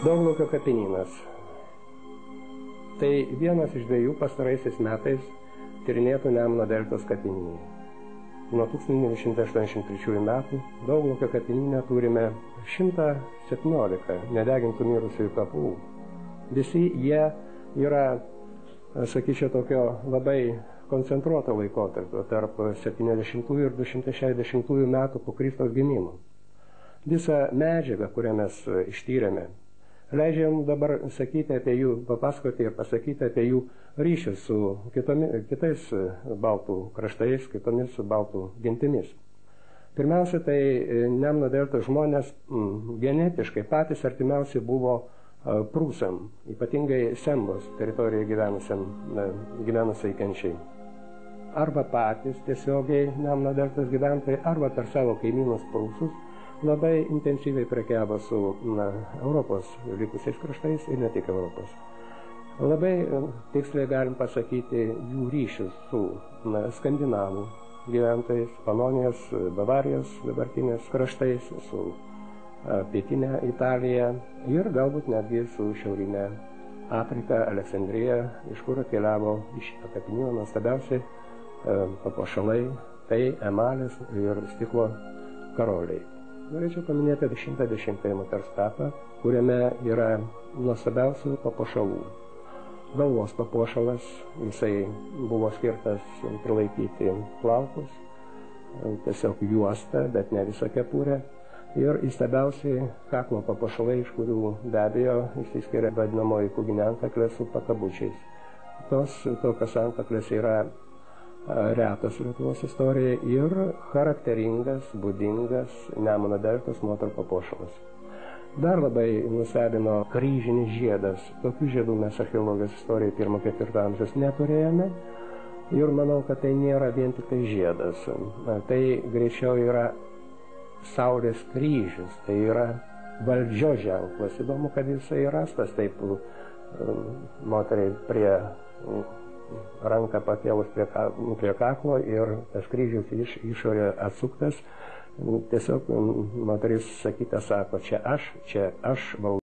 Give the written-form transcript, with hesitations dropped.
Dauglaukio kapinynas. Tai vienas iš dviejų pastaraisiais metais tyrinėtų Nemuno deltos kapinynų. Nuo 1983 metų Dauglaukio kapinyne turime 117 nedegintų mirusiųjų kapų. Visi jie yra, sakyčiau, tokio labai koncentruoto laikotarpio tarp 70 ir 260 metų po Kristaus gimimo. Visą medžiagą, kurią mes ištyrėme, leidžiam dabar sakyti apie jų, papasakoti ir pasakyti apie jų ryšius su kitais baltų kraštais, kitomis baltų gentimis. Pirmiausia, tai Nemuno deltos žmonės genetiškai patys artimiausi buvo prūsam, ypatingai Sembos teritorijoje gyvenusiai kenčiai. Arba patys tiesiogiai Nemuno deltos gyventojai, arba per savo kaimynus prūsus labai intensyviai prekiavo su Europos likusiais kraštais ir ne tik Europos. Labai tiksliai galim pasakyti jų ryšius su skandinavų gyventojais, Panonijos, Bavarijos dabartinės kraštais, su pietinė Italija ir galbūt netgi su šiaurinė Afrika, Aleksandrija, iš kur atkeliavo iš šito kapinyno nuostabiausiai papuošalai, tai emalės ir stiklo karoliai. Norėčiau paminėti 110 moters kapą, kuriame yra nuostabiausių papuošalų. Galvos papuošalas, jisai buvo skirtas prilaikyti plaukus, tiesiog juosta, bet ne visa kepurė. Ir įstabiausiai kaklo papuošalai, iš kurių be abejo išsiskiria vadinamoji kūginė antkaklė su pakabučiais. Tokios antkaklės yra retas Lietuvos istorijai ir charakteringas, būdingas Nemuno deltos moterų papuošalas. Dar labai nustebino kryžinis žiedas. Tokių žiedų mes archeologijos istorijoje 1–4 amžiaus neturėjome ir manau, kad tai nėra vien tik tai žiedas. Tai greičiau yra Saulės kryžius, tai yra valdžios ženklas. Įdomu, kad jisai rastas taip moteriai prie ranką pakėlus prie kaklo ir tas kryžius išorė atsuktas. Tiesiog moteris sakyta sako, čia aš valdau.